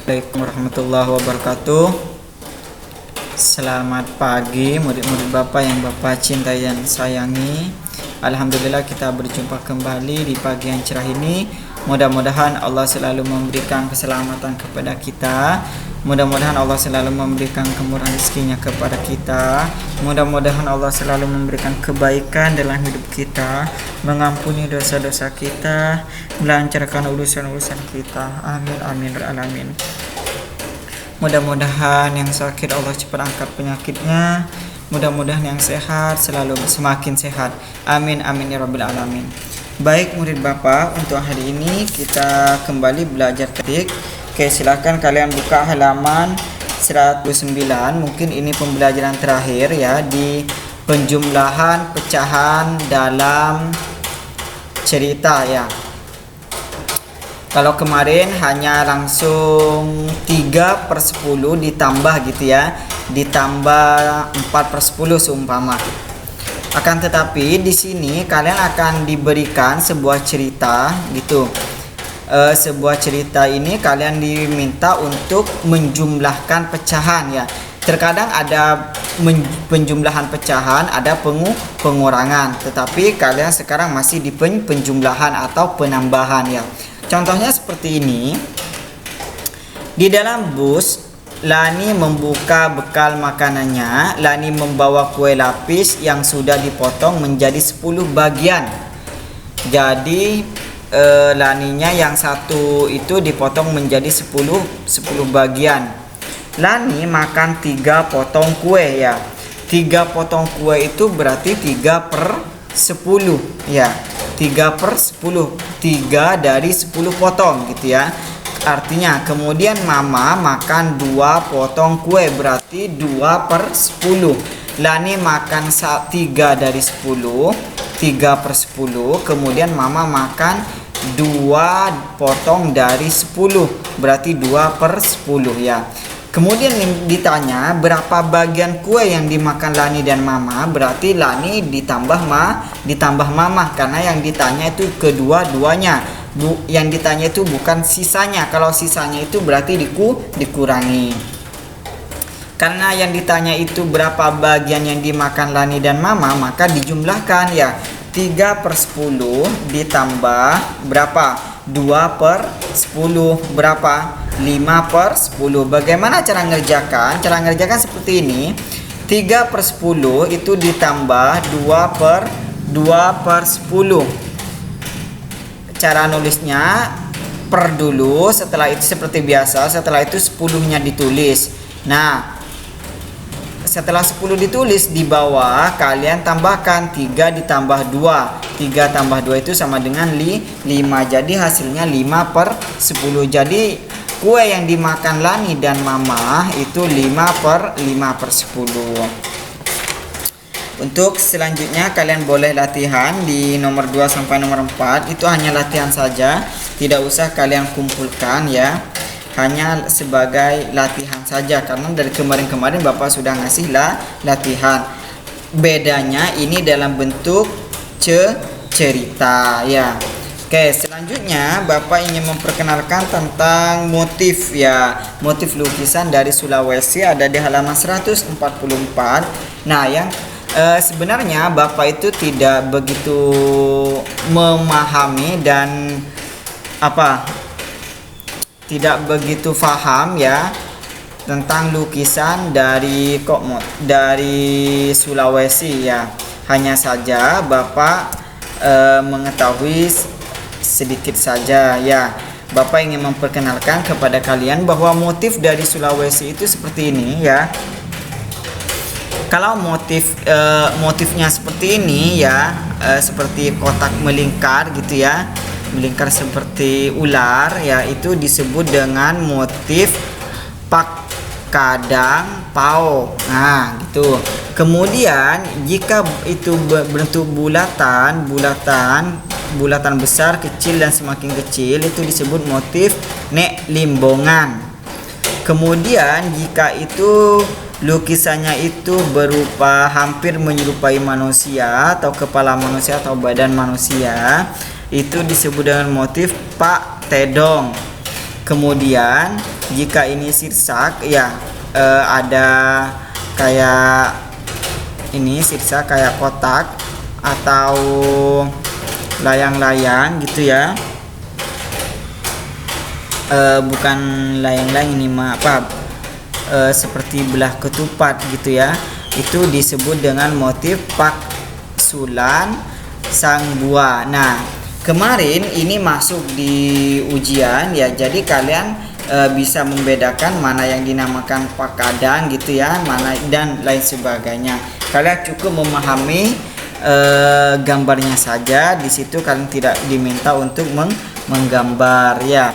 Assalamualaikum warahmatullahi wabarakatuh. Selamat pagi murid-murid Bapak yang Bapak cintai dan sayangi. Alhamdulillah kita berjumpa kembali di pagi yang cerah ini. Mudah-mudahan Allah selalu memberikan keselamatan kepada kita. Mudah-mudahan Allah selalu memberikan kemurahan rezekinya kepada kita. Mudah-mudahan Allah selalu memberikan kebaikan dalam hidup kita, mengampuni dosa-dosa kita, melancarkan urusan-urusan kita. Amin amin ya alamin. Mudah-mudahan yang sakit Allah cepat angkat penyakitnya. Mudah-mudahan yang sehat selalu semakin sehat. Amin amin ya rabbil alamin. Baik murid Bapak, untuk hari ini kita kembali belajar ketik. Oke, silakan kalian buka halaman 109. Mungkin ini pembelajaran terakhir ya di penjumlahan pecahan dalam cerita ya. Kalau kemarin hanya langsung 3/10 ditambah gitu ya, ditambah 4/10 seumpama. Akan tetapi di sini kalian akan diberikan sebuah cerita gitu. Sebuah cerita ini kalian diminta untuk menjumlahkan pecahan ya. Terkadang ada penjumlahan pecahan, ada pengurangan, tetapi kalian sekarang masih di penjumlahan atau penambahan ya. Contohnya seperti ini. Di dalam bus, Lani membuka bekal makanannya. Lani membawa kue lapis yang sudah dipotong menjadi 10 bagian. Jadi Laninya yang satu itu dipotong menjadi 10 bagian. Lani makan 3 potong kue ya. 3 potong kue itu berarti 3/10 ya. 3/10, 3 dari 10 potong gitu ya. Artinya kemudian mama makan 2 potong kue, berarti 2/10. Lani makan 3 dari 10, 3/10. Kemudian mama makan 2 potong dari 10, berarti 2/10 ya. Kemudian ditanya berapa bagian kue yang dimakan Lani dan mama, berarti Lani ditambah mama, karena yang ditanya itu kedua-duanya. Yang ditanya itu bukan sisanya. Kalau sisanya itu berarti dikurangi. Karena yang ditanya itu berapa bagian yang dimakan Lani dan mama, maka dijumlahkan ya. 3/10 ditambah berapa? 2/10 berapa? 5/10. Bagaimana cara ngerjakan? Cara ngerjakan seperti ini. 3/10 itu ditambah 2/10. Cara nulisnya per dulu, setelah itu seperti biasa, setelah itu 10-nya ditulis. Nah, setelah 10 ditulis, di bawah kalian tambahkan 3 ditambah 2. 3 tambah 2 itu sama dengan 5. Jadi hasilnya 5/10. Jadi kue yang dimakan Lani dan mama itu 5/10. Untuk selanjutnya kalian boleh latihan di nomor 2 sampai nomor 4. Itu hanya latihan saja, tidak usah kalian kumpulkan ya. Hanya sebagai latihan saja, karena dari kemarin-kemarin Bapak sudah ngasih latihan. Bedanya ini dalam bentuk cerita ya. Oke, selanjutnya Bapak ingin memperkenalkan tentang motif ya. Motif lukisan dari Sulawesi ada di halaman 144. Nah, yang sebenarnya Bapak itu tidak begitu memahami dan tidak begitu paham ya tentang lukisan dari Sulawesi ya. Hanya saja Bapak mengetahui sedikit saja ya. Bapak ingin memperkenalkan kepada kalian bahwa motif dari Sulawesi itu seperti ini ya. Kalau motifnya seperti ini ya, seperti kotak melingkar gitu ya, melingkar seperti ular ya, itu disebut dengan motif pak kadang pao. Nah gitu. Kemudian jika itu bentuk bulatan besar, kecil dan semakin kecil, itu disebut motif nek limbongan. Kemudian jika itu lukisannya itu berupa hampir menyerupai manusia atau kepala manusia atau badan manusia, itu disebut dengan motif Pak Tedong. Kemudian jika ini zigzag ya, ada kayak ini zigzag kayak kotak atau layang-layang gitu ya. Bukan layang-layang ini seperti belah ketupat gitu ya. Itu disebut dengan motif paksulan sang buah. Nah, kemarin ini masuk di ujian ya, jadi kalian bisa membedakan mana yang dinamakan pakadang gitu ya, mana dan lain sebagainya. Kalian cukup memahami gambarnya saja. Di situ kalian tidak diminta untuk menggambar ya.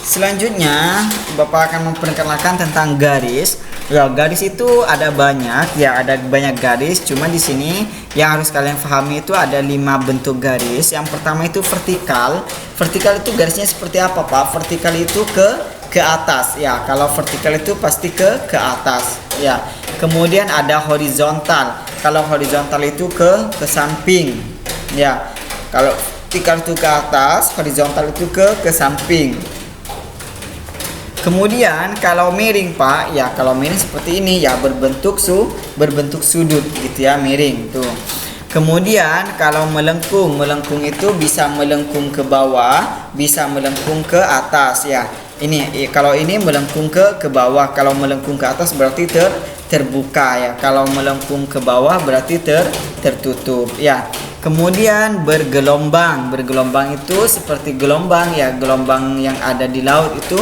Selanjutnya Bapak akan memperkenalkan tentang garis. Ya, garis itu ada banyak ya, ada banyak garis. Cuma di sini yang harus kalian pahami itu ada 5 bentuk garis. Yang pertama itu vertikal. Vertikal itu garisnya seperti apa, Pak? Vertikal itu ke atas ya. Kalau vertikal itu pasti ke atas ya. Kemudian ada horizontal. Kalau horizontal itu ke samping ya. Kalau vertikal itu ke atas, horizontal itu ke samping. Kemudian kalau miring, Pak, ya kalau miring seperti ini ya, berbentuk sudut gitu ya, miring tuh. Kemudian kalau melengkung itu bisa melengkung ke bawah, bisa melengkung ke atas ya. Ini kalau ini melengkung ke bawah, kalau melengkung ke atas berarti terbuka ya. Kalau melengkung ke bawah berarti tertutup ya. Kemudian bergelombang itu seperti gelombang ya, gelombang yang ada di laut itu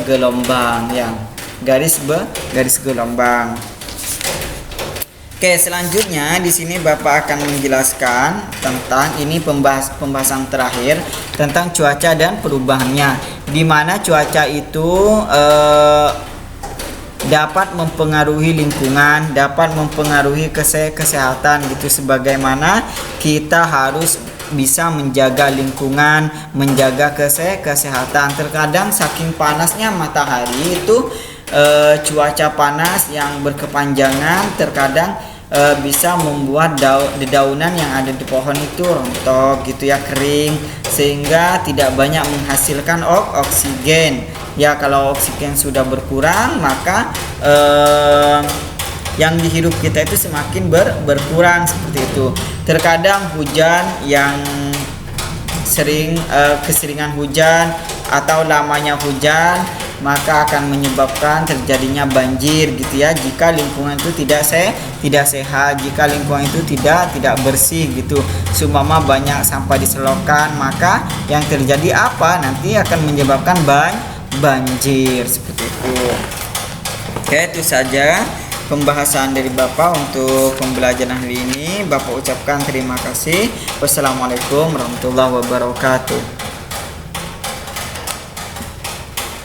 gelombang ya, garis gelombang. Oke, selanjutnya di sini Bapak akan menjelaskan tentang ini pembahasan terakhir tentang cuaca dan perubahannya, di mana cuaca itu dapat mempengaruhi lingkungan, dapat mempengaruhi kesehatan gitu. Sebagaimana kita harus bisa menjaga lingkungan, menjaga kesehatan. Terkadang saking panasnya matahari itu cuaca panas yang berkepanjangan terkadang bisa membuat dedaunan yang ada di pohon itu rontok gitu ya, kering, sehingga tidak banyak menghasilkan oksigen ya. Kalau oksigen sudah berkurang maka yang dihirup kita itu semakin berkurang seperti itu. Terkadang hujan yang keseringan hujan atau lamanya hujan maka akan menyebabkan terjadinya banjir gitu ya, jika lingkungan itu tidak sehat, jika lingkungan itu tidak bersih gitu. Seumpama banyak sampah di selokan, maka yang terjadi apa? Nanti akan menyebabkan banjir seperti itu. Oke, itu saja pembahasan dari Bapak untuk pembelajaran hari ini. Bapak ucapkan terima kasih. Wassalamualaikum warahmatullahi wabarakatuh.